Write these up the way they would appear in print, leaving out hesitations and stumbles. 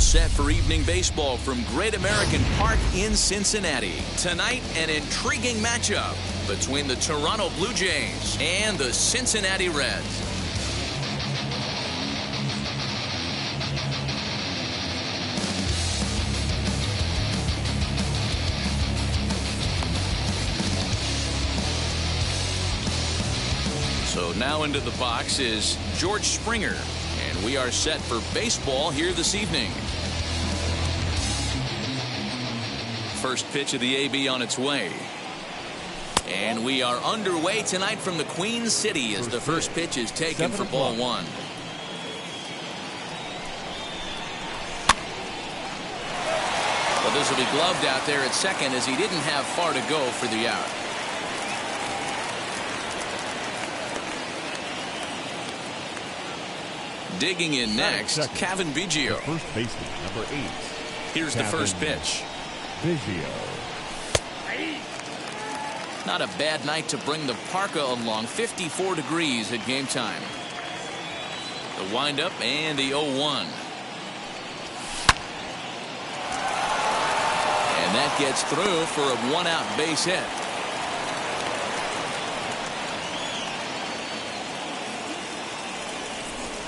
set for evening baseball from Great American Park in Cincinnati. Tonight, an intriguing matchup between the Toronto Blue Jays and the Cincinnati Reds. So now into the box is George Springer, and we are set for baseball here this evening. First pitch of the AB on its way. And we are underway tonight from the Queen City as the first pitch is taken for ball one. Well, this will be gloved out there at second as he didn't have far to go for the out. Digging in next, Cavan Biggio. First baseman, number 8. Here's the first pitch. Biggio. Not a bad night to bring the parka along. 54 degrees at game time. The windup and the 0-1. And that gets through for a one-out base hit.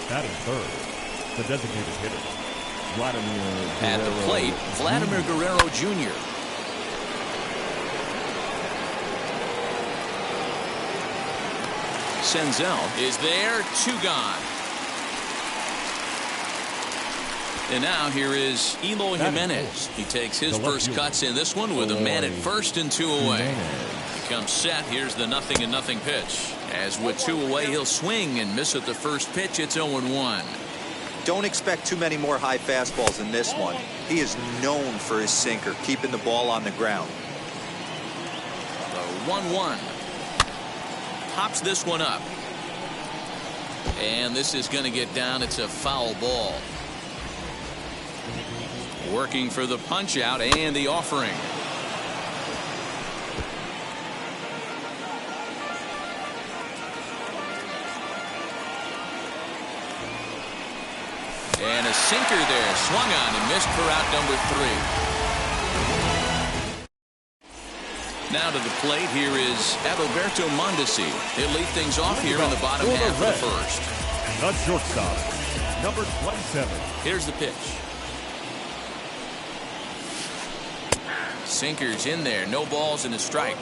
Batting third, the designated hitter, Vladimir Guerrero. At the plate, Vladimir Guerrero Jr. Senzel is there, 2 gone. And now here is Eloy Jimenez. He takes his first cuts in this one with a man at first and 2 away. He comes set. Here's the 0-0 pitch. As with 2 away, he'll swing and miss at the first pitch. It's 0-1. Don't expect too many more high fastballs in this one. He is known for his sinker, keeping the ball on the ground. The 1-1. Pops this one up. And this is going to get down. It's a foul ball. Working for the punch out and the offering. And a sinker there, swung on and missed for out number 3. Now to the plate, here is Adalberto Mondesi. He'll lead things off here in the bottom half of the first. The shortstop, number 27. Here's the pitch. Sinker's in there, no balls and a strike.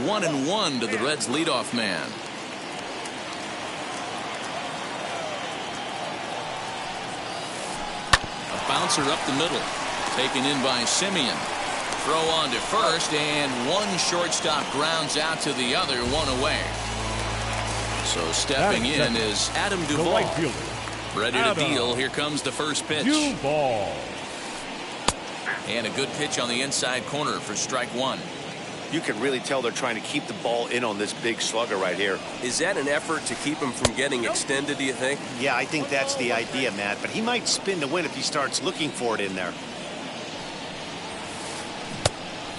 One and one to the Reds leadoff man. A bouncer up the middle, taken in by Simeon. Throw on to first, and one shortstop grounds out to the other, 1 away. So stepping in is Adam Duvall. Ready to deal. Here comes the first pitch. Duvall. And a good pitch on the inside corner for strike 1. You can really tell they're trying to keep the ball in on this big slugger right here. Is that an effort to keep him from getting extended, do you think? Yeah, I think that's the idea, Matt. But he might spin to win if he starts looking for it in there.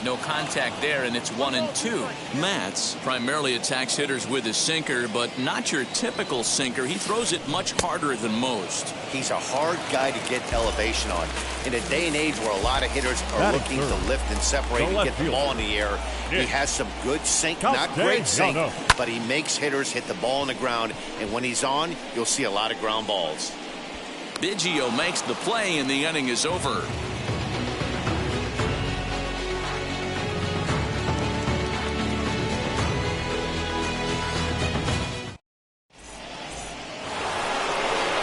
No contact there, and it's 1-2. Matz primarily attacks hitters with his sinker, but not your typical sinker. He throws it much harder than most. He's a hard guy to get elevation on. In a day and age where a lot of hitters are looking to lift and separate and get the ball in the air, he has some good sink, not great sink, but he makes hitters hit the ball on the ground, and when he's on, you'll see a lot of ground balls. Biggio makes the play, and the inning is over.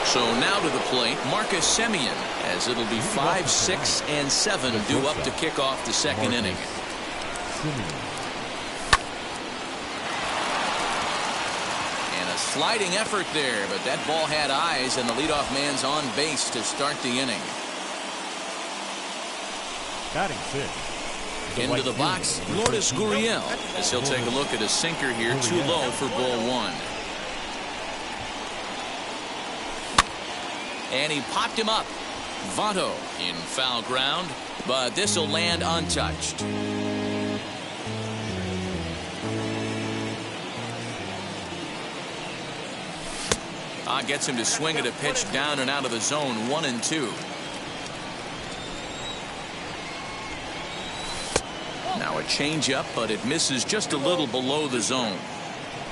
So now to the plate, Marcus Semien, as it'll be 5, 6, and 7 due up to kick off the second inning. And a sliding effort there, but that ball had eyes, and the leadoff man's on base to start the inning. Batting 6. Into the box, Lourdes Gurriel, as he'll take a look at a sinker here, too low for ball 1. And he popped him up. Votto in foul ground, but this will land untouched. Gets him to swing at a pitch down and out of the zone. 1-2. Now a changeup, but it misses just a little below the zone.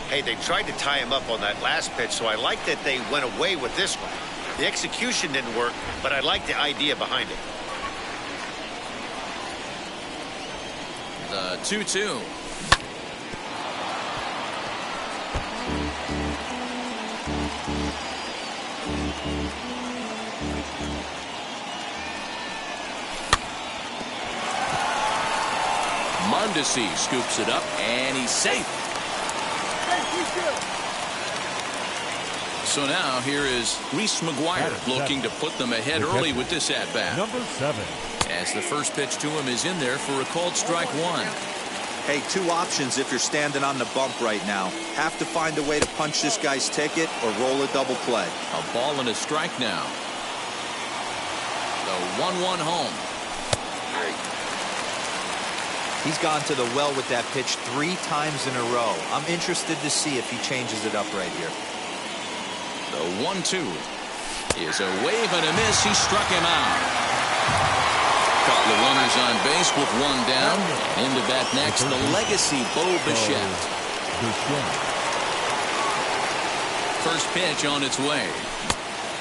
Hey, they tried to tie him up on that last pitch, so I like that they went away with this one. The execution didn't work, but I like the idea behind it. The 2-2. Mondesi scoops it up, and he's safe. So now here is Reese McGuire looking to put them ahead early with this at-bat. Number 7. As the first pitch to him is in there for a called strike 1. Hey, 2 options if you're standing on the bump right now. Have to find a way to punch this guy's ticket or roll a double play. A ball and a strike now. The 1-1 home. He's gone to the well with that pitch 3 times in a row. I'm interested to see if he changes it up right here. The 1-2 is a wave and a miss. He struck him out. Couple of runners on base with 1 down. Into bat next, the legacy Bo Bichette. First pitch on its way.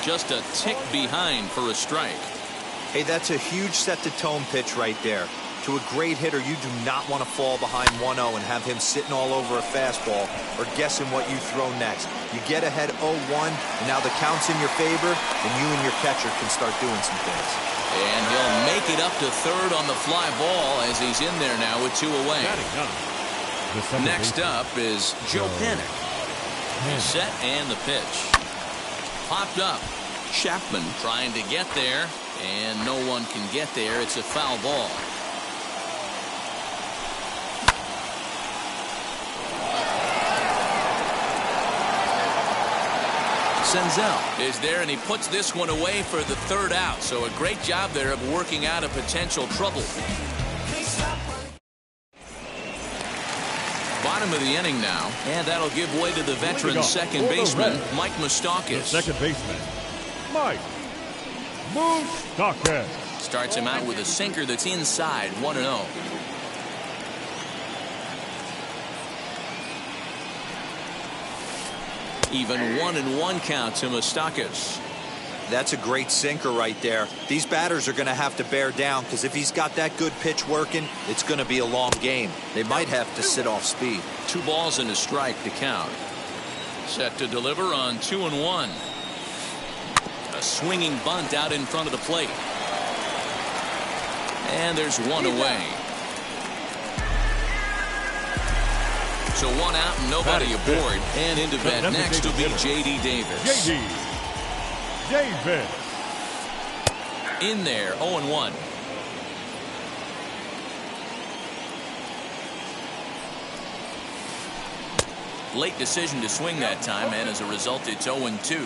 Just a tick behind for a strike. Hey, that's a huge set-to-tone pitch right there. To a great hitter, you do not want to fall behind 1-0 and have him sitting all over a fastball or guessing what you throw next. You get ahead 0-1, and now the count's in your favor, and you and your catcher can start doing some things. And he'll make it up to third on the fly ball as he's in there now with 2 away. Next up is Joe Panic. Set and the pitch. Popped up. Chapman trying to get there, and no one can get there. It's a foul ball. Senzel is there, and he puts this one away for the 3rd out. So a great job there of working out a potential trouble. Bottom of the inning now, and that'll give way to the veteran second baseman, Mike Moustakas. Second baseman, Mike Moustakas. Starts him out with a sinker that's inside, 1-0. Even 1-1 count to Moustakas. That's a great sinker right there. These batters are going to have to bear down because if he's got that good pitch working, it's going to be a long game. They might have to sit off speed. 2 balls and a strike to count. Set to deliver on 2-1. A swinging bunt out in front of the plate. And there's 1 away. So 1 out and nobody aboard. And into bat next will be J.D. Davis. J.D. Davis. In there, 0-1. Late decision to swing that time, and as a result, it's 0-2.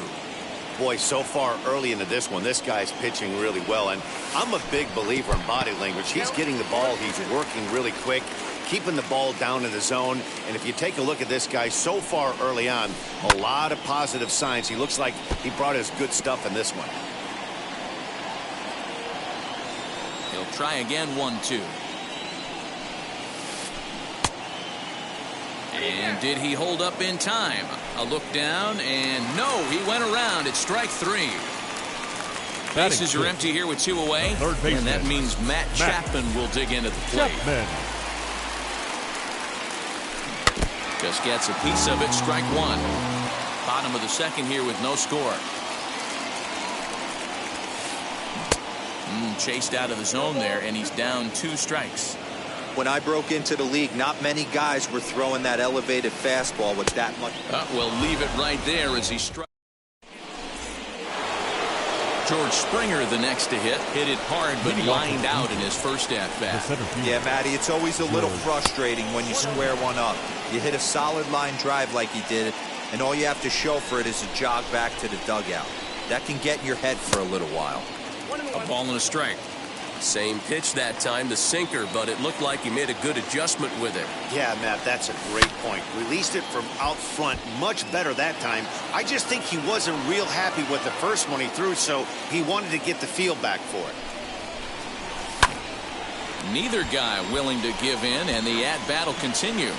Boy, so far early into this one, this guy's pitching really well, and I'm a big believer in body language. He's getting the ball, he's working really quick, keeping the ball down in the zone, and if you take a look at this guy so far early on, a lot of positive signs. He looks like he brought his good stuff in this one. He'll try again, 1-2. And did he hold up in time? A look down, and no, he went around. It's strike 3. Bases are empty here with 2 away, and that means Matt Chapman will dig into the plate. Just gets a piece of it, strike 1. Bottom of the second here with no score. Chased out of the zone there, and he's down 2 strikes. When I broke into the league, not many guys were throwing that elevated fastball with that much. We'll leave it right there as he struck. George Springer, the next to hit it hard, but lined out in his first at-bat. Yeah, Matty, it's always a little frustrating when you square one up. You hit a solid line drive like he did, and all you have to show for it is a jog back to the dugout. That can get in your head for a little while. A ball and a strike. Same pitch that time, the sinker, but it looked like he made a good adjustment with it. Yeah, Matt, that's a great point. Released it from out front much better that time. I just think he wasn't real happy with the first one he threw, so he wanted to get the feel back for it. Neither guy willing to give in, and the at-bat will continue.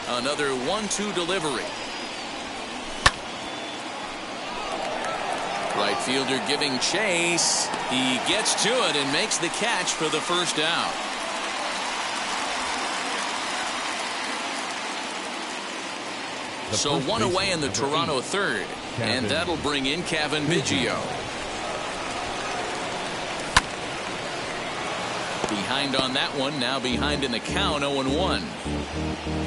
Another 1-2 delivery. Right fielder giving chase. He gets to it and makes the catch for the first out. So one away in the Toronto third, and that'll bring in Kevin Biggio. Behind on that one, now behind in the count, 0-1.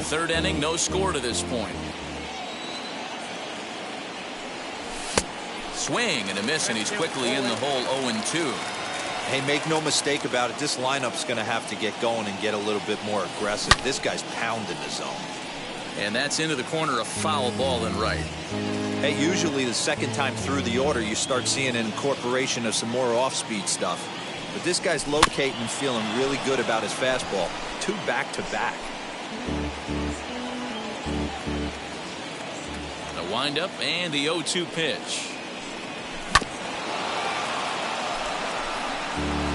Third inning, no score to this point. Swing and a miss, and he's quickly in the hole, 0-2. Hey, make no mistake about it, this lineup's going to have to get going and get a little bit more aggressive. This guy's pounding the zone. And that's into the corner, a foul ball and right. Hey, usually the second time through the order, you start seeing an incorporation of some more off-speed stuff. But this guy's locating, feeling really good about his fastball. 2 back-to-back. The windup and the 0-2 pitch.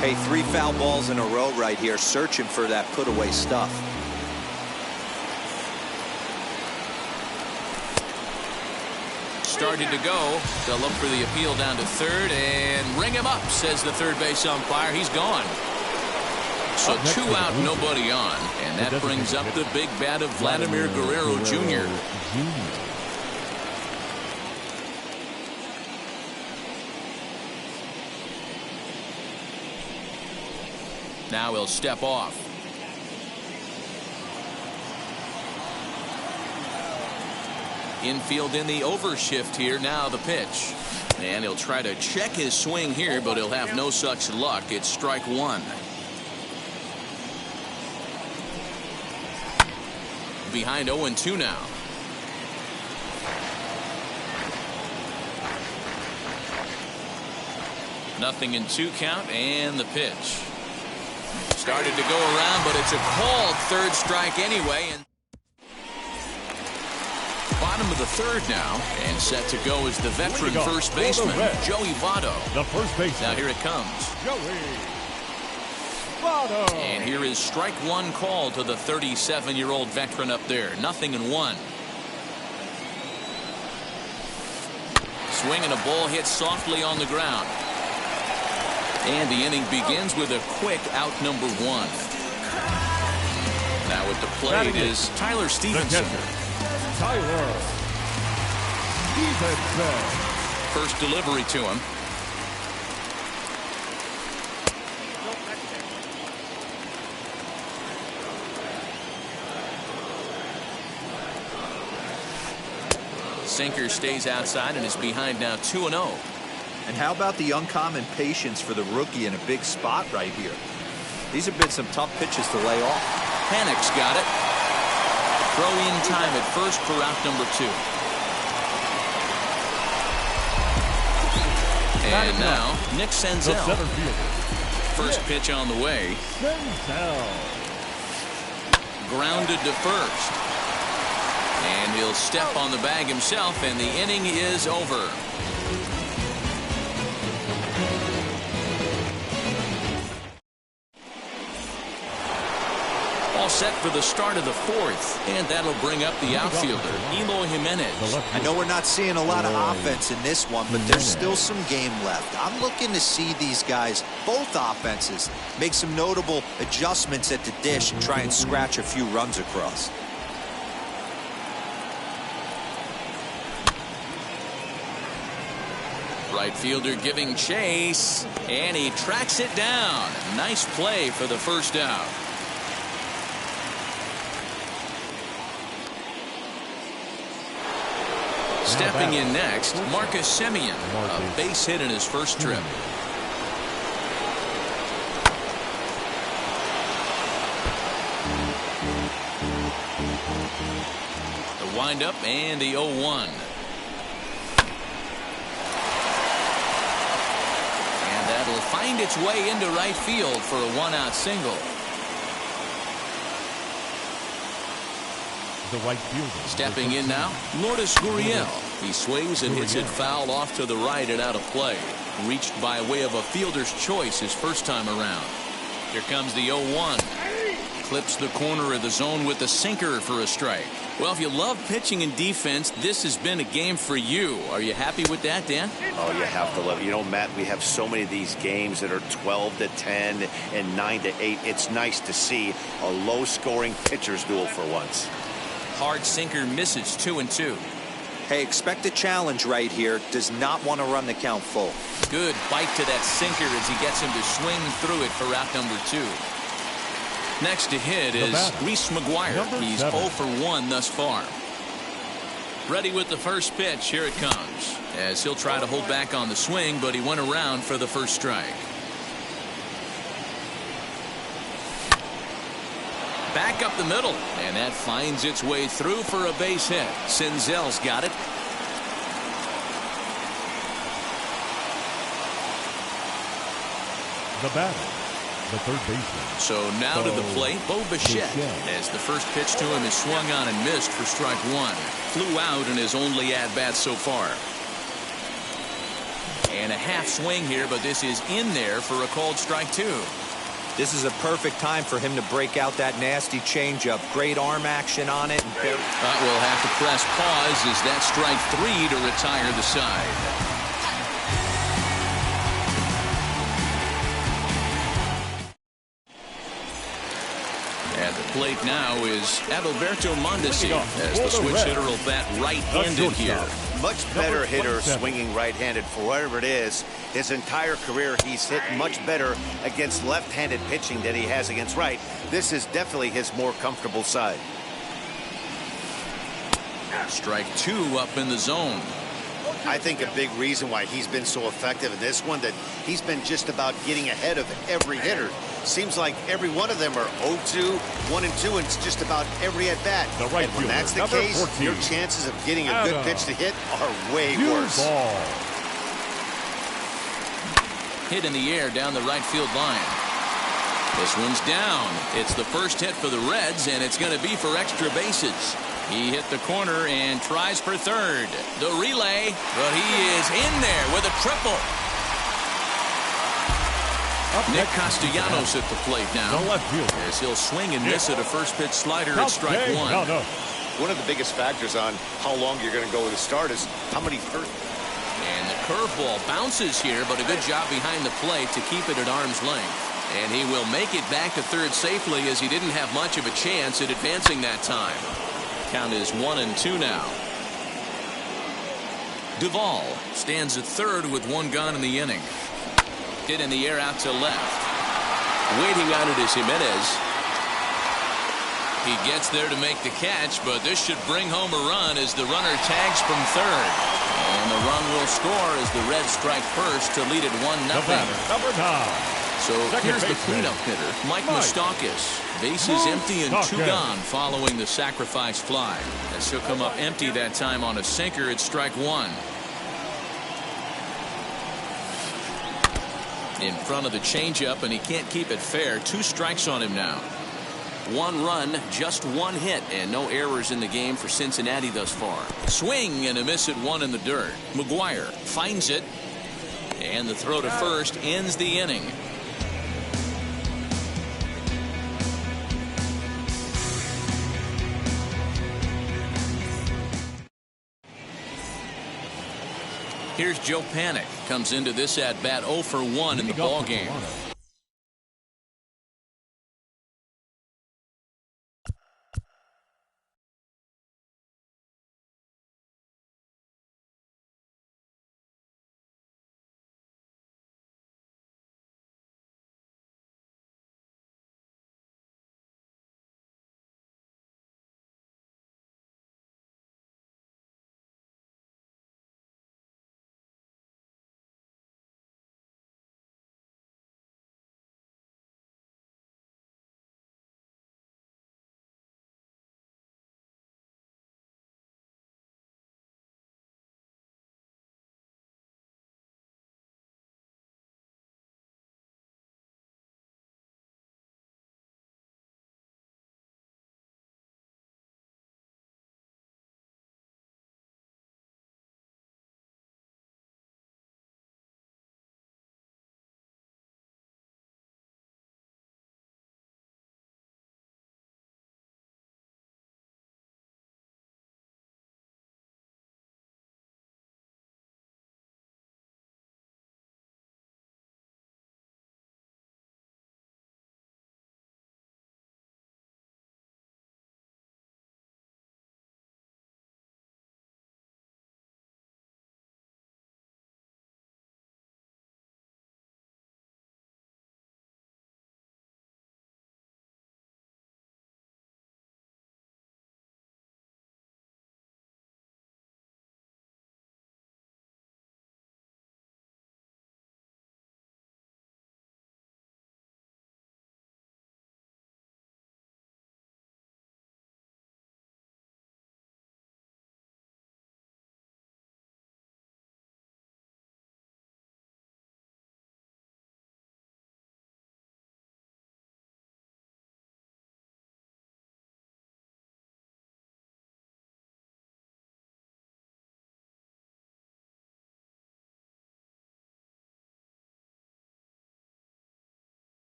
Hey, 3 foul balls in a row right here, searching for that put-away stuff. Started to go. They'll look for the appeal down to third and ring him up, says the third base umpire. He's gone. So 2 out, nobody on. And that brings up the big bat of Vladimir Guerrero Jr. Now he'll step off. Infield in the overshift here. Now the pitch. And he'll try to check his swing here, but he'll have no such luck. It's strike 1. Behind 0-2 now. Nothing in 2 count, and the pitch. Started to go around, but it's a called third strike anyway. And bottom of the third now, and set to go is the veteran first baseman, Joey Votto. The first baseman. Now here it comes. Joey Votto. And here is strike 1 call to the 37-year-old veteran up there. 0-1. Swing and a ball hit softly on the ground. And the inning begins with a quick out number 1. Now at the plate is Tyler Stevenson. Tyler Stevenson. First delivery to him. Sinker stays outside and is behind now 2-0. And how about the uncommon patience for the rookie in a big spot right here? These have been some tough pitches to lay off. Panic's got it. Throw in time at first for out number 2. And now Nick Senzel. First pitch on the way. Grounded to first. And he'll step on the bag himself, and the inning is over. All set for the start of the 4th, and that'll bring up the outfielder, Eloy Jimenez. I know we're not seeing a lot of offense in this one, but there's still some game left. I'm looking to see these guys, both offenses, make some notable adjustments at the dish and try and scratch a few runs across. Right fielder giving chase, and he tracks it down. Nice play for the first out. Stepping in next, Marcus Semien, a base hit in his first trip. The windup and the 0-1. find its way into right field for a one-out single. The right fielder. Stepping in now, Lourdes Gurriel. He swings and hits it foul off to the right and out of play. Reached by way of a fielder's choice his first time around. Here comes the 0-1. Clips the corner of the zone with the sinker for a strike. Well, if you love pitching and defense, this has been a game for you. Are you happy with that, Dan? Oh, you have to love it. You know, Matt, we have so many of these games that are 12-10 and 9-8. It's nice to see a low-scoring pitcher's duel for once. Hard sinker misses 2-2. Hey, expect a challenge right here. Does not want to run the count full. Good bite to that sinker as he gets him to swing through it for out number 2. Next to hit is Reese McGuire. He's 0 for 1 thus far. Ready with the first pitch. Here it comes. As he'll try to hold back on the swing, but he went around for the first strike. Back up the middle, and that finds its way through for a base hit. Senzel's got it. The batter, the third baseman. So now to the plate, Bo Bichette, as the first pitch to him is swung on and missed for strike 1. Flew out in his only at-bat so far. And a half swing here, but this is in there for a called strike 2. This is a perfect time for him to break out that nasty changeup. Great arm action on it. We'll have to press pause as that strike 3 to retire the side. At the plate now is Adalberto Mondesi as the switch hitter will bat right-handed here. Much better hitter swinging right-handed for whatever it is. His entire career he's hit much better against left-handed pitching than he has against right. This is definitely his more comfortable side. Strike 2 up in the zone. I think a big reason why he's been so effective in this one that he's been just about getting ahead of every hitter. Seems like every one of them are 0-2, 1-2, and it's just about every at-bat. And when that's the case, 14. Your chances of getting a good pitch to hit are way worse. Hit in the air down the right field line. This one's down. It's the first hit for the Reds, and it's going to be for extra bases. He hit the corner and tries for third. The relay, but he is in there with a triple. Nick Castellanos at the plate now. As he'll swing and miss at a first pitch slider at strike 1. One of the biggest factors on how long you're going to go with a start is how many first. And the curveball bounces here, but a good job behind the plate to keep it at arm's length. And he will make it back to third safely as he didn't have much of a chance at advancing that time. Count is 1-2 now. Duvall stands at third with 1 gone in the inning. Hit in the air out to left. Waiting on it is Jimenez. He gets there to make the catch, but this should bring home a run as the runner tags from third. And the run will score as the Reds strike first to lead it 1-0. Number 9. So here's the cleanup hitter, Mike Moustakas. Bases empty and 2 gone following the sacrifice fly. As he'll come up empty that time on a sinker at strike 1. In front of the changeup, and he can't keep it fair. 2 strikes on him now. 1 run, just 1 hit, and no errors in the game for Cincinnati thus far. Swing and a miss at 1 in the dirt. McGuire finds it, and the throw to first ends the inning. Here's Joe Panik. Comes into this at-bat 0 for 1 in the ballgame.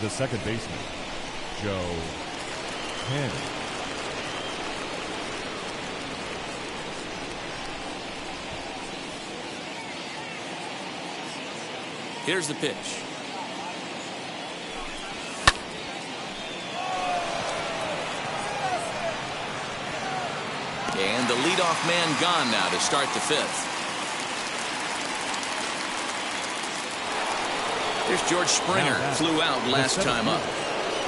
the second baseman, Joe Hannon. Here's the pitch. And the leadoff man gone now to start the fifth. There's George Springer, flew out last time up.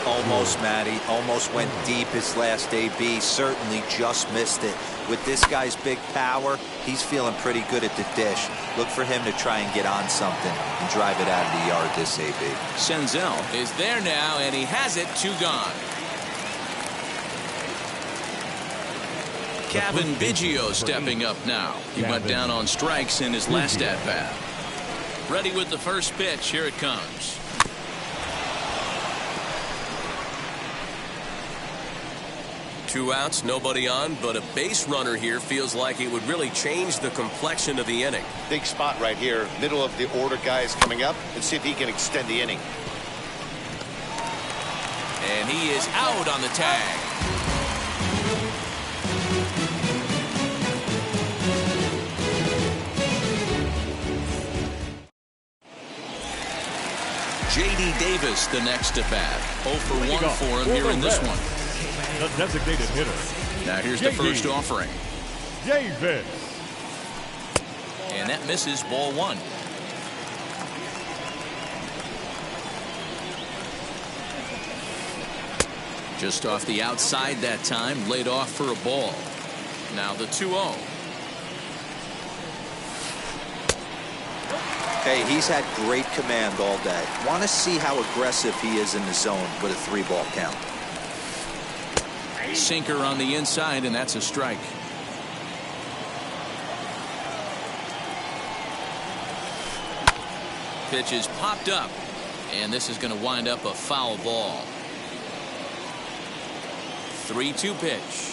Almost, Matty. Almost went deep his last AB. Certainly just missed it. With this guy's big power, he's feeling pretty good at the dish. Look for him to try and get on something and drive it out of the yard this AB. Senzel is there now, and he has it. 2 gone. Kevin Biggio stepping up now. He went down on strikes in his last at-bat. Ready with the first pitch. Here it comes. Two outs, nobody on, but a base runner here feels like it would really change the complexion of the inning. Big spot right here. Middle of the order guy is coming up, and see if he can extend the inning. And he is out on the tag. J.D. Davis the next at bat. 0 for 1 for him here in this one. The designated hitter. Now here's the first offering. Davis. And that misses, ball 1. Just off the outside that time, laid off for a ball. Now the 2-0. Hey, he's had great command all day. Want to see how aggressive he is in the zone with a 3-ball count. Sinker on the inside, and that's a strike. Pitch is popped up, and this is going to wind up a foul ball. 3-2 pitch.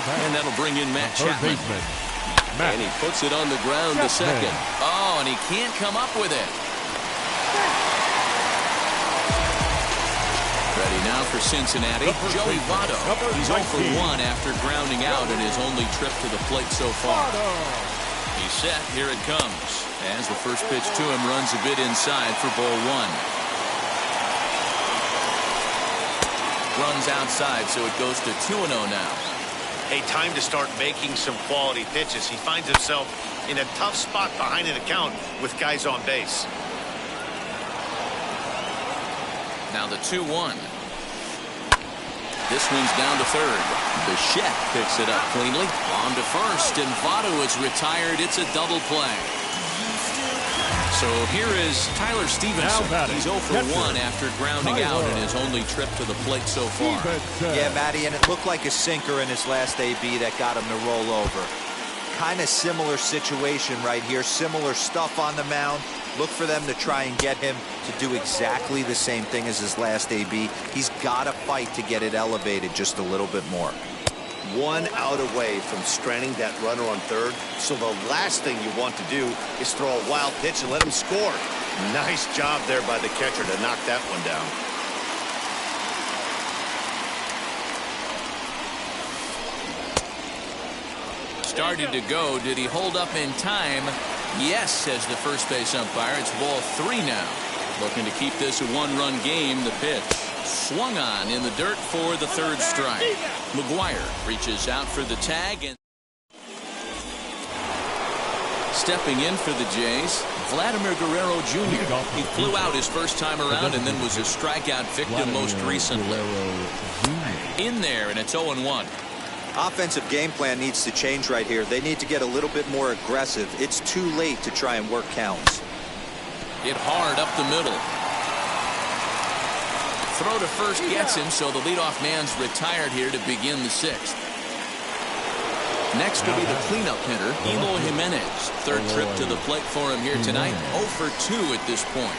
And that'll bring in Matt Chapman. And he puts it on the ground to second. Oh, and he can't come up with it. Ready now for Cincinnati, Joey Votto. He's 0 for 1 after grounding out in his only trip to the plate so far. He's set. Here it comes. As the first pitch to him runs a bit inside for ball 1. Runs outside, so it goes to 2-0 now. Hey, time to start making some quality pitches. He finds himself in a tough spot behind an account with guys on base. Now the 2-1. This one's down to third. Bichette picks it up cleanly. On to first, and Votto is retired. It's a double play. So here is Tyler Stevenson. He's 0 for 1 after grounding out in his only trip to the plate so far. Yeah, Matty, and it looked like a sinker in his last AB that got him to roll over. Kind of similar situation right here. Similar stuff on the mound. Look for them to try and get him to do exactly the same thing as his last AB. He's got to fight to get it elevated just a little bit more. 1 out away from stranding that runner on third. So the last thing you want to do is throw a wild pitch and let him score. Nice job there by the catcher to knock that one down. Started to go. Did he hold up in time? Yes, says the first base umpire. It's ball 3 now. Looking to keep this a 1-run game. The pitch swung on in the dirt for the third strike. McGuire reaches out for the tag, and stepping in for the Jays, Vladimir Guerrero Jr. He flew out his first time around and then was a strikeout victim most recently. In there, and it's 0-1. Offensive game plan needs to change right here. They need to get a little bit more aggressive. It's too late to try and work counts. Hit hard up the middle. Throw to first gets him, so the leadoff man's retired here to begin the 6th. Next will be the cleanup hitter, Eloy Jimenez. Third trip to the plate for him here tonight. 0 for 2 at this point.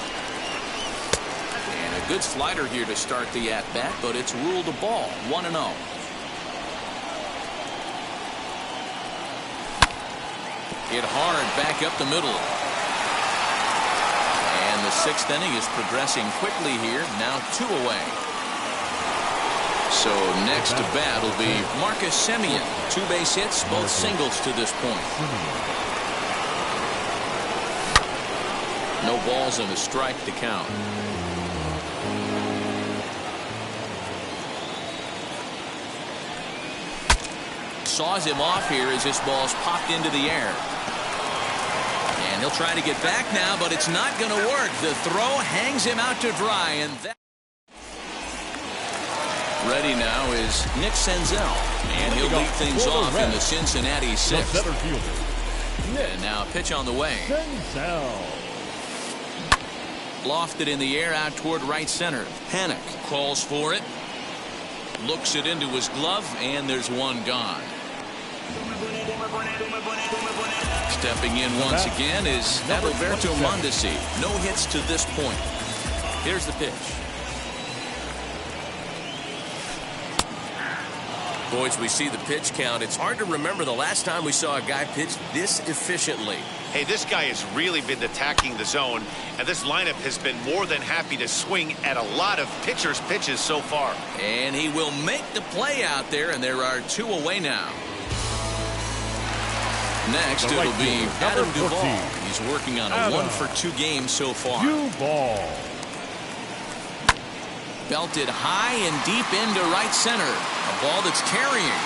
And a A good slider here to start the at-bat, but it's ruled a ball. 1-0. Hit hard back up the middle. And the 6th inning is progressing quickly here. Now 2 away. So next to bat will be Marcus Semien. 2 base hits, both singles to this point. No balls and a strike to count. Saws him off here as this ball's popped into the air. And he'll try to get back now, but it's not going to work. The throw hangs him out to dry, and that. Ready now is Nick Senzel, and he'll lead things off in the Cincinnati 6th. And now a pitch on the way. Lofted in the air out toward right center. Panic calls for it. Looks it into his glove, and there's one gone. Stepping in once again is Adalberto Mondesi. No hits to this point. Here's the pitch. Boys, we see the pitch count. It's hard to remember the last time we saw a guy pitch this efficiently. Hey, this guy has really been attacking the zone, and this lineup has been more than happy to swing at a lot of pitchers' pitches so far. And he will make the play out there, and there are 2 away now. Next, it'll be Adam Duvall. He's working on a 1-for-2 game so far. Duvall. Belted high and deep into right center. A ball that's carrying.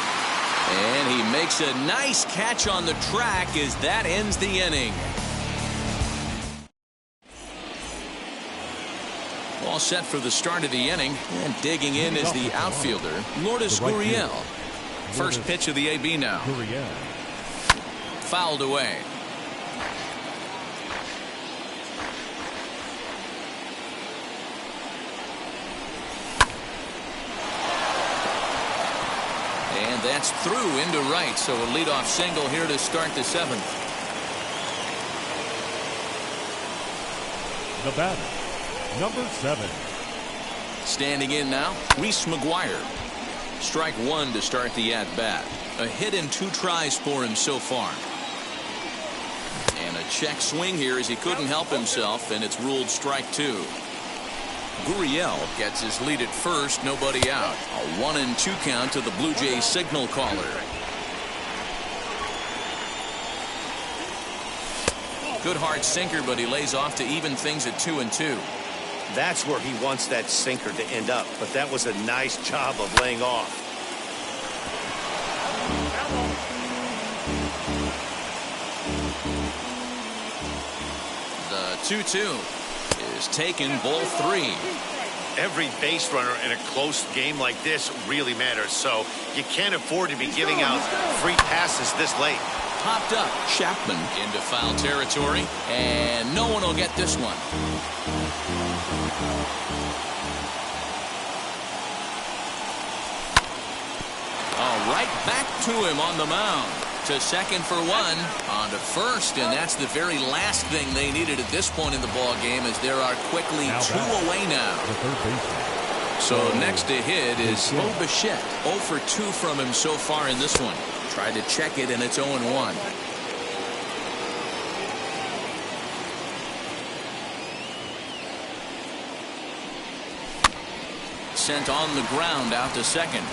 And he makes a nice catch on the track as that ends the inning. All set for the start of the inning. And digging in is the outfielder, Lourdes Gurriel. First pitch of the AB now. Fouled away. And that's through into right, so a leadoff single here to start the 7th. The batter, number 7. Standing in now, Reese McGuire. Strike 1 to start the at-bat. A hit in 2 tries for him so far. And a check swing here as he couldn't help himself, and it's ruled strike 2. Gurriel gets his lead at first, nobody out. A 1-2 count to the Blue Jays signal caller. Good hard sinker, but he lays off to even things at 2-2. That's where he wants that sinker to end up, but that was a nice job of laying off. The 2-2 is taken, ball 3. Every base runner in a close game like this really matters, so you can't afford to be giving out free passes this late. Popped up. Chapman into foul territory, and no one will get this one. All right, back to him on the mound. To second for 1, on to first, and that's the very last thing they needed at this point in the ball game, as there are quickly 2 away now. So next to hit is Bo Bichette. 0 for 2 from him so far in this one. Tried to check it, and it's 0-1. Sent on the ground out to second.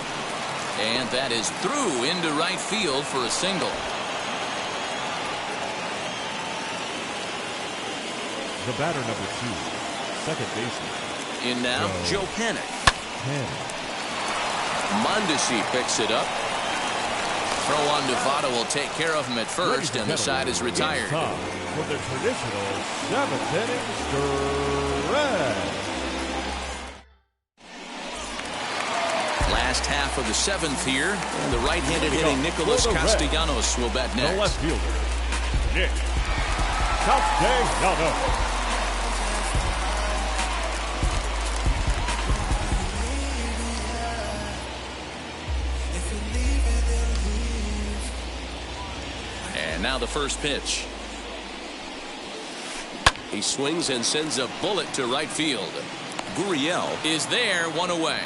And that is through into right field for a single. The batter, number 2, second baseman. In now, Joe Panic. Mondesi picks it up. Throw on Nevada will take care of him at first, and the side is retired. For the traditional 7th inning stretch. Last half of the 7th here, and the right-handed hitting Nicholas Castellanos will bat next. The left fielder, Nick Castellanos. And now the first pitch. He swings and sends a bullet to right field. Gurriel is there, one away.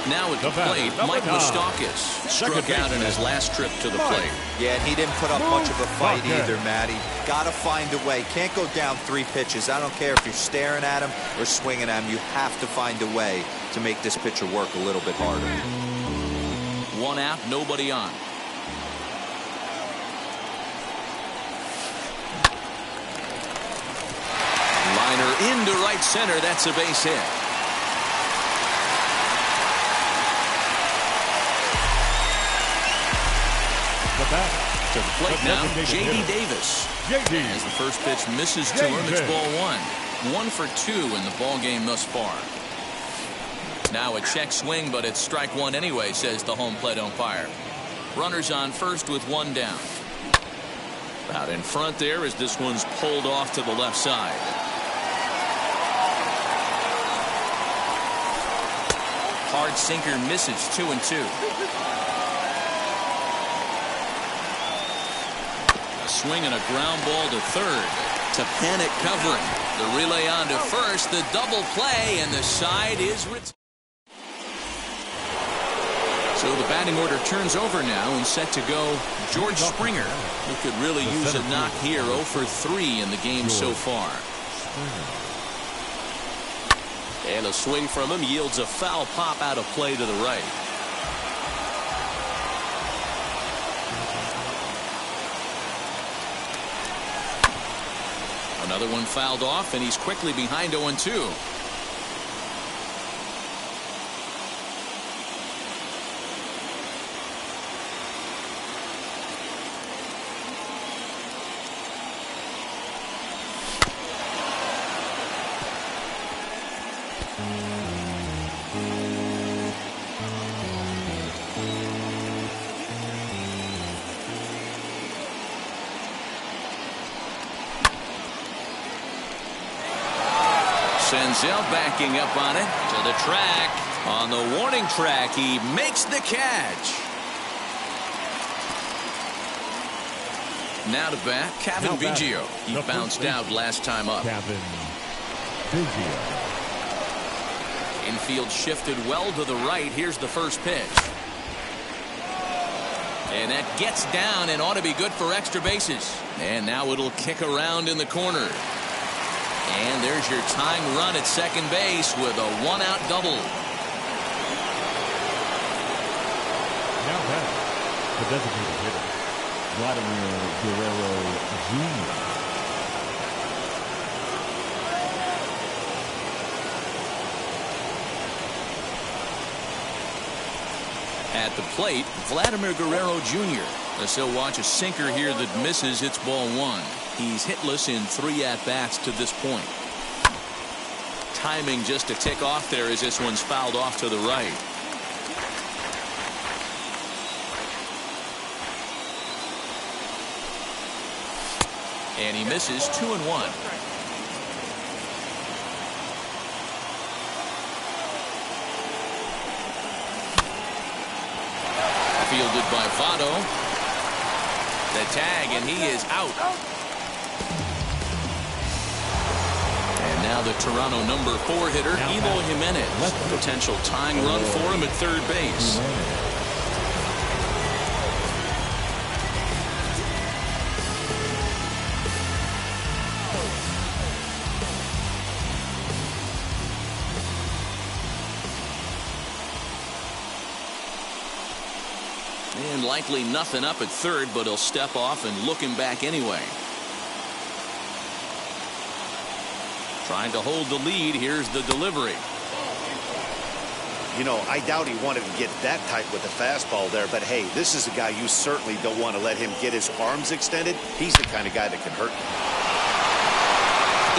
Now at the plate, Mike Moustakas struck out in his last trip to the plate. Yeah, and he didn't put up much of a fight either, Matty. Got to find a way. Can't go down 3 pitches. I don't care if you're staring at him or swinging at him. You have to find a way to make this pitcher work a little bit harder. 1 out, nobody on. Liner into right center. That's a base hit. To the plate now, J.D. Davis. As the first pitch misses to him, it's ball 1. 1 for 2 in the ball game thus far. Now a check swing, but it's strike 1 anyway, says the home plate umpire. Runners on first with 1 down. Out in front there as this one's pulled off to the left side. Hard sinker misses, 2-2. Swing and a ground ball to third. To Panic covering. The relay on to first. The double play, and the side is retired. So the batting order turns over now and set to go George Springer, who could really use a knock here. 0 for 3 in the game so far. And a swing from him yields a foul pop out of play to the right. Another one fouled off, and he's quickly behind 0-2. Senzel backing up on it to the track. On the warning track, he makes the catch. Now to bat, Kevin Biggio. He bounced out last time up. Kevin Biggio. Infield shifted well to the right. Here's the first pitch. And that gets down and ought to be good for extra bases. And now it'll kick around in the corner. And there's your tying run at second base with a 1-out double. Now back, the designated hitter, Vladimir Guerrero Jr. At the plate, Vladimir Guerrero Jr. Let's still watch a sinker here that misses. It's ball 1. He's hitless in 3 at-bats to this point. Timing just a tick off there as this one's fouled off to the right. And he misses 2-1. Fielded by Votto. The tag, and he is out. And now the Toronto number 4 hitter, Eloy Jimenez. Potential tying run for him at third base. And likely nothing up at third, but he'll step off and look him back anyway. Trying to hold the lead. Here's the delivery. You know, I doubt he wanted to get that tight with the fastball there, but hey, this is a guy you certainly don't want to let him get his arms extended. He's the kind of guy that can hurt you.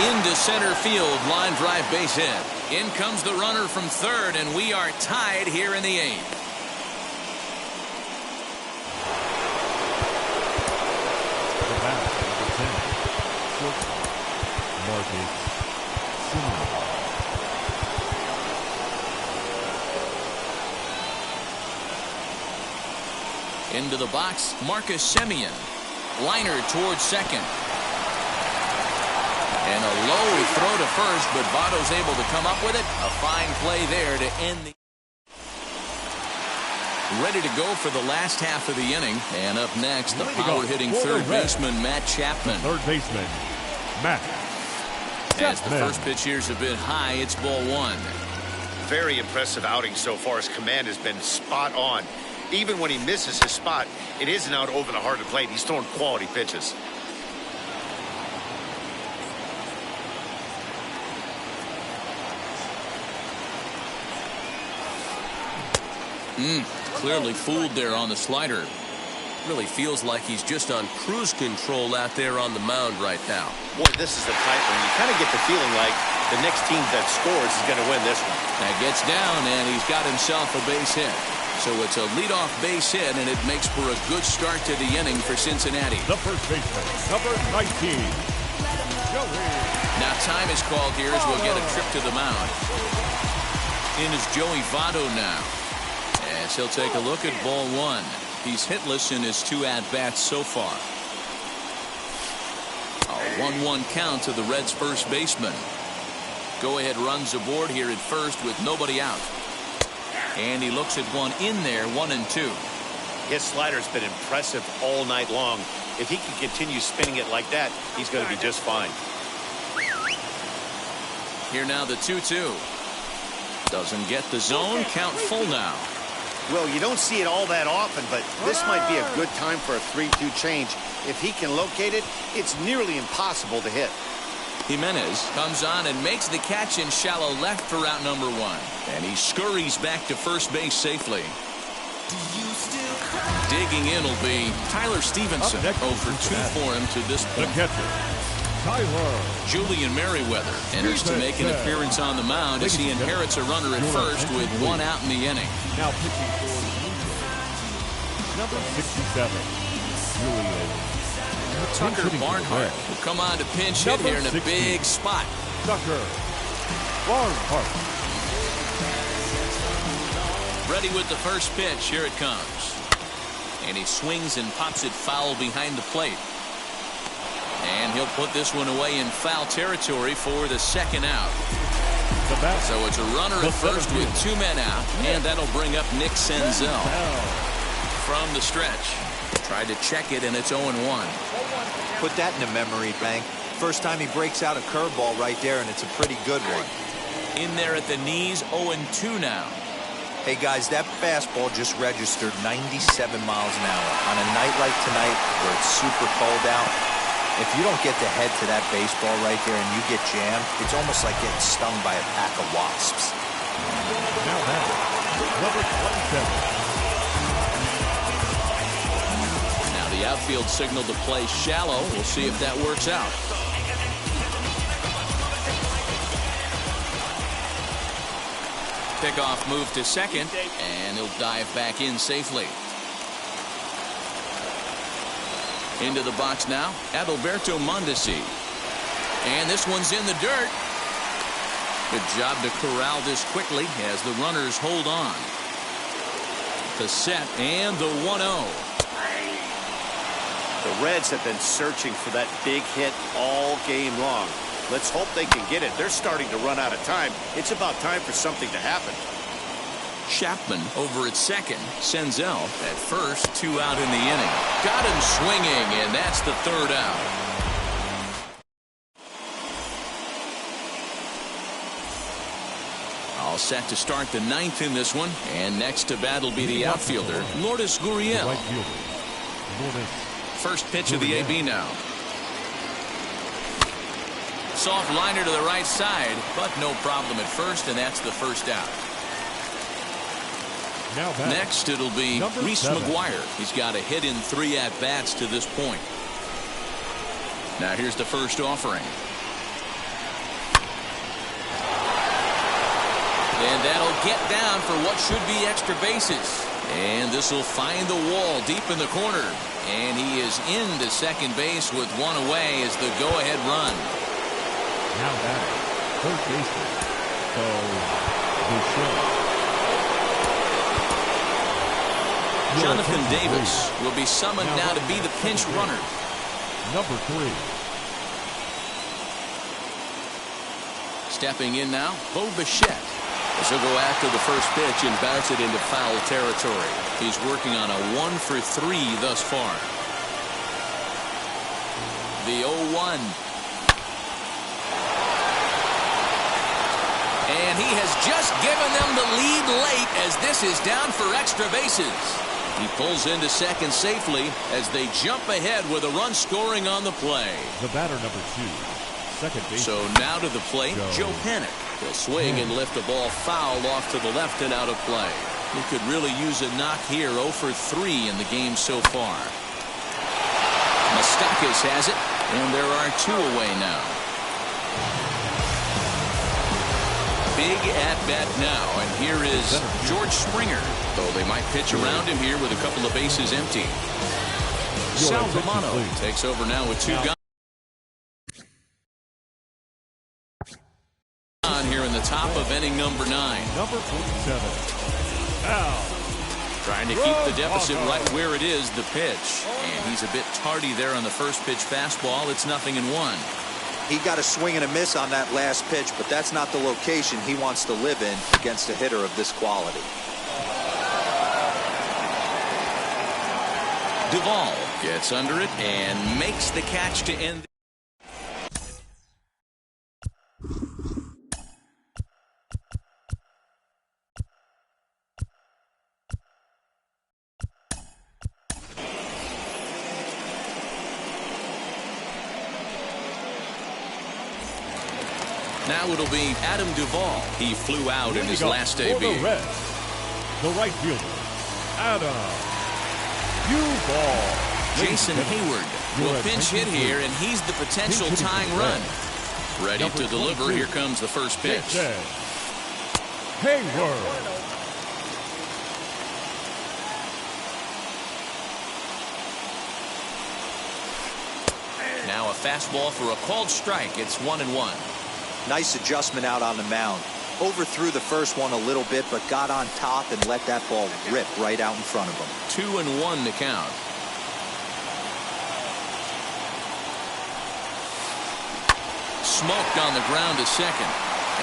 Into center field, line drive base hit. In comes the runner from third, and we are tied here in the 8th. Into the box, Marcus Semien. Liner towards second. And a low throw to first, but Votto's able to come up with it. A fine play there to end the... Ready to go for the last half of the inning. And up next, the power-hitting third baseman, Matt Chapman. Third baseman, Matt Chapman. As the first pitch here is a bit high, it's ball one. Very impressive outing so far. His command has been spot on. Even when he misses his spot, it isn't out over the heart of the plate. He's throwing quality pitches. Clearly fooled there on the slider. Really feels like he's just on cruise control out there on the mound right now. Boy, this is the tight one. You kind of get the feeling like the next team that scores is going to win this one. That gets down, and he's got himself a base hit. So it's a leadoff base hit, and it makes for a good start to the inning for Cincinnati. The first baseman, number 19, Joey. Now time is called here as we'll get a trip to the mound. In is Joey Votto now. As he'll take a look at ball one. He's hitless in his 2 at-bats so far. A 1-1 count to the Reds' first baseman. Go-ahead runs aboard here at first with nobody out. And he looks at one in there, 1-2. His slider's been impressive all night long. If he can continue spinning it like that, he's going to be just fine. Here now the 2-2. Doesn't get the zone. Count full now. Well, you don't see it all that often, but this might be a good time for a 3-2 change. If he can locate it, it's nearly impossible to hit. Jimenez comes on and makes the catch in shallow left for out number 1. And he scurries back to first base safely. Digging in will be Tyler Stevenson. 0 for 2 for him to this point. The catcher, Tyler. Julian Merriweather enters to make an appearance on the mound as he inherits a runner at first with 1 out in the inning. Now pitching for number 67, Julian. Tucker Barnhart will come on to pinch hit here in a big spot. Tucker Barnhart. Ready with the first pitch. Here it comes. And he swings and pops it foul behind the plate. And he'll put this one away in foul territory for the second out. So it's a runner at first with 2 men out. And that'll bring up Nick Senzel from the stretch. Tried to check it, and it's 0-1. Put that in a memory bank. First time he breaks out a curveball right there, and it's a pretty good one. In there at the knees, 0-2 now. Hey, guys, that fastball just registered 97 miles an hour. On a night like tonight where it's super cold out, if you don't get the head to that baseball right there and you get jammed, it's almost like getting stung by a pack of wasps. Now that, number 27. Now the outfield signal to play shallow. We'll see if that works out. Pickoff move to second, and he'll dive back in safely. Into the box now, Adalberto Mondesi. And this one's in the dirt. Good job to corral this quickly as the runners hold on. The set and the 1-0. The Reds have been searching for that big hit all game long. Let's hope they can get it. They're starting to run out of time. It's about time for something to happen. Chapman over at second. Senzel at first. 2 out in the inning. Got him swinging, and that's the 3rd out. All set to start the 9th in this one. And next to bat will be the outfielder, Lourdes Gurriel. First pitch of the AB now. Soft liner to the right side, but no problem at first, and that's the 1st out. Next, it'll be Reese McGuire. He's got a hit in 3 at-bats to this point. Now here's the first offering. And that'll get down for what should be extra bases. And this will find the wall deep in the corner. And he is into second base with 1 away as the go-ahead run. Now back, third baseman, The Show. Jonathan Davis will be summoned now to be the pinch runner. Number 3. Stepping in now, Bo Bichette. As he'll go after the first pitch and bounce it into foul territory. He's working on a 1-for-3 thus far. The 0-1. And he has just given them the lead late as this is down for extra bases. He pulls into second safely as they jump ahead with a run scoring on the play. The batter, number 2, second base. So now to the plate, Joe Panik. He'll swing and lift the ball foul off to the left and out of play. He could really use a knock here. 0-for-3 in the game so far. Moustakas has it, and there are 2 away now. Big at-bat now, and here is George Springer. Though they might pitch around him here with a couple of bases empty. Sal Romano takes over now with 2 guys. On here in the top of inning number 9. Number 47. Al. Trying to keep the deficit right where it is, the pitch. And he's a bit tardy there on the first pitch fastball. It's 0-1. He got a swing and a miss on that last pitch, but that's not the location he wants to live in against a hitter of this quality. Duvall gets under it and makes the catch to end. Now it'll be Adam Duvall. He flew out in his last debut. The right fielder, Adam Duvall. Jason Hayward will pinch hit here, and he's the potential tying run. Ready to deliver. Here comes the first pitch. Hayward. Now a fastball for a called strike. It's 1-1. Nice adjustment out on the mound. Overthrew the first one a little bit, but got on top and let that ball rip right out in front of him. 2-1 to count. Smoked on the ground to second.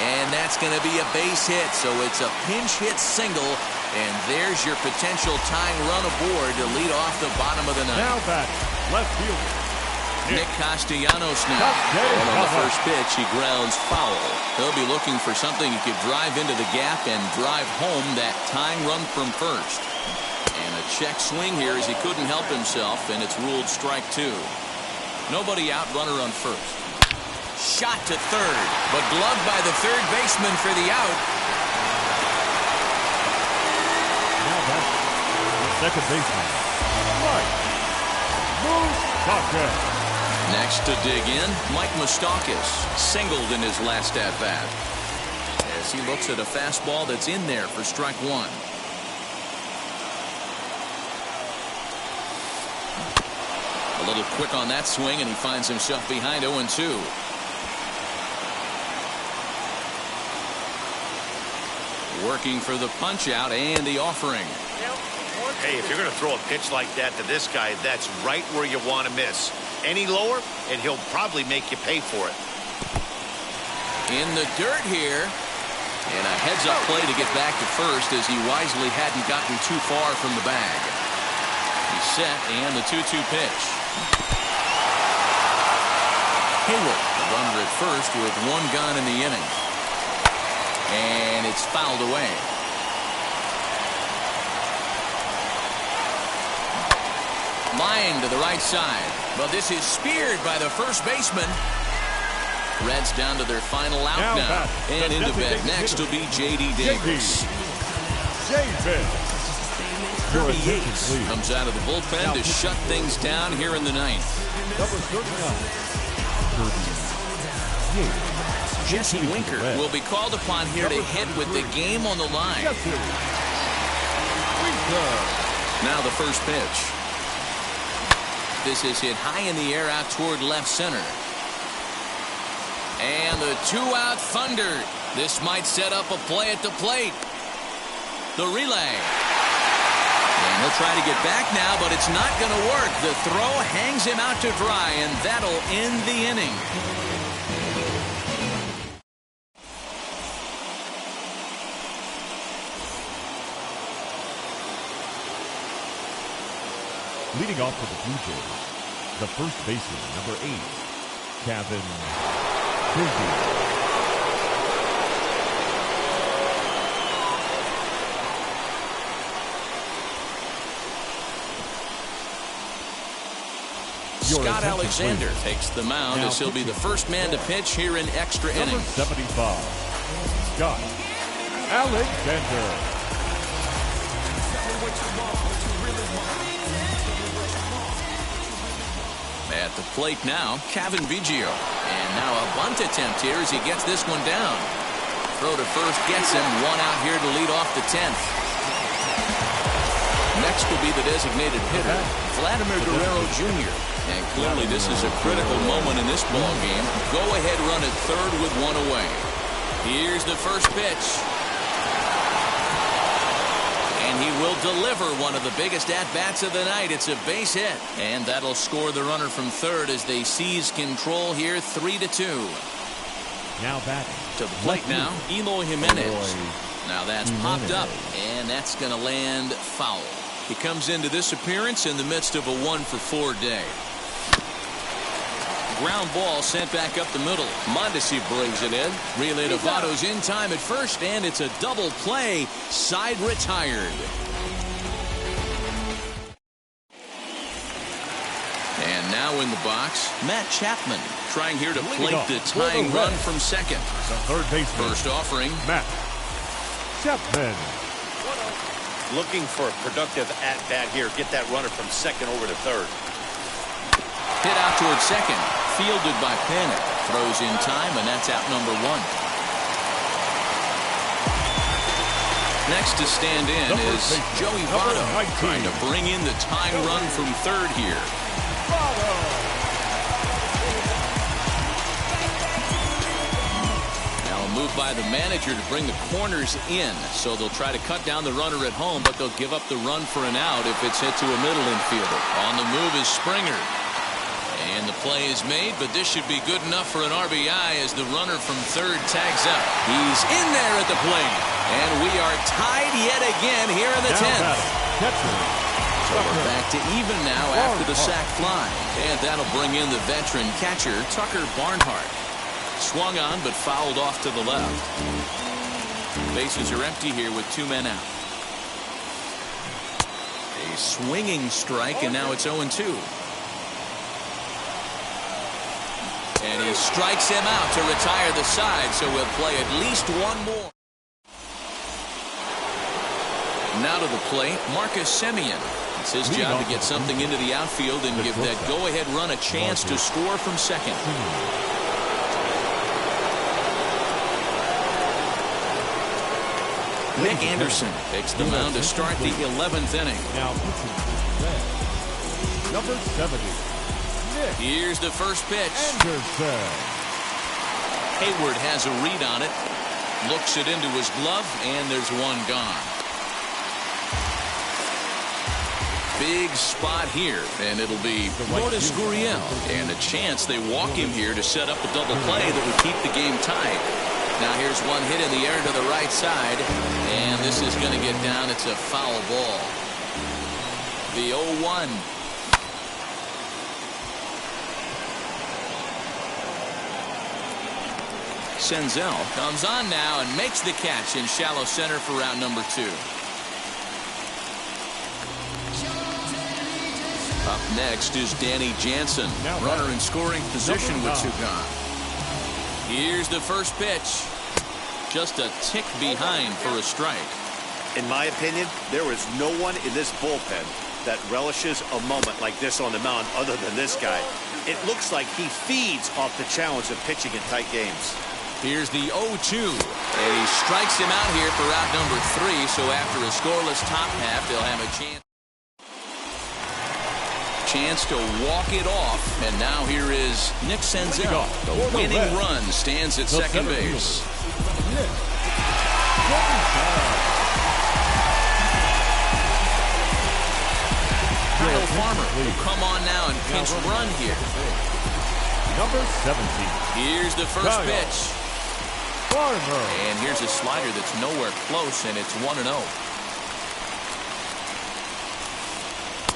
And that's going to be a base hit, so it's a pinch hit single. And there's your potential tying run aboard to lead off the bottom of the ninth. Now back, left fielder. Nick Castellanos now. And on the first pitch, he grounds foul. He'll be looking for something he could drive into the gap and drive home that tying run from first. And a check swing here as he couldn't help himself, and it's ruled strike 2. Nobody out, runner on first. Shot to third, but gloved by the third baseman for the out. Now back, the second baseman, Mike Moustakas. Next to dig in, Mike Moustakas singled in his last at-bat as he looks at a fastball that's in there for strike 1. A little quick on that swing, and he finds himself behind 0-2. Working for the punch out and the offering. Hey, if you're going to throw a pitch like that to this guy, that's right where you want to miss. Any lower, and he'll probably make you pay for it. In the dirt here. And a heads-up play to get back to first as he wisely hadn't gotten too far from the bag. He's set, and the 2-2 pitch. Hayward, the runner at first with 1 gone in the inning. And it's fouled away. Line to the right side, but this is speared by the first baseman. Reds down to their final out now. And into bed next will be J.D. Davis. Kirby Yates comes out of the bullpen to shut things down here in the 9th. Number 39. Jesse Winker will be called upon here to hit with the game on the line. Now the first pitch. This is hit high in the air out toward left center. And the 2-out thunder. This might set up a play at the plate. The relay. And he'll try to get back now, but it's not going to work. The throw hangs him out to dry, and that'll end the inning. Leading off for the Blue Jays, the first baseman, number 8, Kevin Biggie. Scott Alexander takes the mound as he'll be the first man to pitch here in extra innings. Number 75, Scott Alexander. At the plate now, Kevin Biggio. And now a bunt attempt here as he gets this one down. Throw to first gets him. One out here to lead off the 10th. Next will be the designated hitter, Vladimir Guerrero Jr. And clearly this is a critical moment in this ball game. Go ahead run at third with one away. Here's the first pitch. And he will deliver one of the biggest at-bats of the night. It's a base hit. And that'll score the runner from third as they seize control here 3-2. Now back to the plate now, Eloy Jimenez. Now that's popped up, and that's going to land foul. He comes into this appearance in the midst of a 1-for-4 day. Ground ball sent back up the middle. Mondesi brings it in. Relay to Votto's in time at first, and it's a double play. Side retired. And now in the box, Matt Chapman trying here to plate the tying run from second. The third baseman. First offering, Matt Chapman. Looking for a productive at-bat here. Get that runner from second over to third. Hit out towards second. Fielded by Panik. Throws in time, and that's out number 1. Next to stand in is Joey Votto, trying to bring in the tying run from third here. Moved by the manager to bring the corners in, so they'll try to cut down the runner at home, but they'll give up the run for an out if it's hit to a middle infielder. On the move is Springer, and the play is made, but this should be good enough for an RBI as the runner from third tags up. He's in there at the plate, and we are tied yet again here in the 10th. So we're back to even now after the sac fly, and that'll bring in the veteran catcher Tucker Barnhart. Swung on, but fouled off to the left. Bases are empty here with 2 men out. A swinging strike, and now it's 0-2. And he strikes him out to retire the side, so we'll play at least one more. Now to the plate, Marcus Semien. It's his job to get something into the outfield and give that go-ahead run a chance to score from second. Nick Anderson takes the mound to start the 11th inning. Now number 70. Nick. Here's the first pitch. Anderson. Hayward has a read on it. Looks it into his glove, and there's one gone. Big spot here, and it'll be Lourdes Gurriel. And a chance they walk him here to set up a double play that would keep the game tied. Now here's one hit in the air to the right side, and this is going to get down. It's a foul ball. The 0-1. Senzel comes on now and makes the catch in shallow center for round number 2. Up next is Danny Jansen, runner in scoring position with 2 gone. Here's the first pitch. Just a tick behind for a strike. In my opinion, there is no one in this bullpen that relishes a moment like this on the mound other than this guy. It looks like he feeds off the challenge of pitching in tight games. Here's the 0-2. And he strikes him out here for out number 3. So after a scoreless top half, they'll have a chance to walk it off. And now here is Nick Senzel. The winning run stands at second base. Kyle Farmer will come on now and pinch run here. Number 17. Here's the first pitch. Farmer. And here's a slider that's nowhere close, and it's 1-0.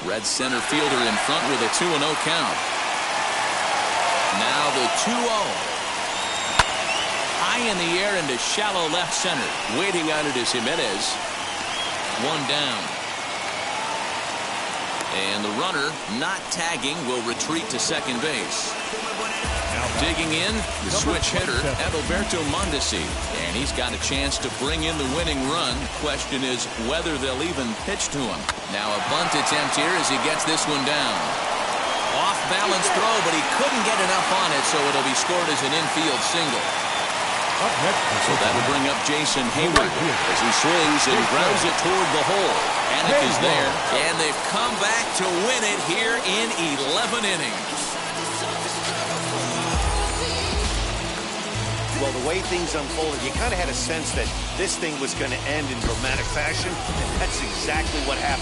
Red center fielder in front with a 2-0 count. Now the 2-0. High in the air into shallow left center. Waiting on it is Jimenez. One down. And the runner, not tagging, will retreat to second base. Digging in, the switch hitter, Adalberto Mondesi. And he's got a chance to bring in the winning run. Question is whether they'll even pitch to him. Now a bunt attempt here as he gets this one down. Off-balance throw, but he couldn't get enough on it, so it'll be scored as an infield single. So that will bring up Jason Hayward as he swings and grounds it toward the hole. Anik is there, and they've come back to win it here in 11 innings. Well, the way things unfolded, you kind of had a sense that this thing was going to end in dramatic fashion, and that's exactly what happened.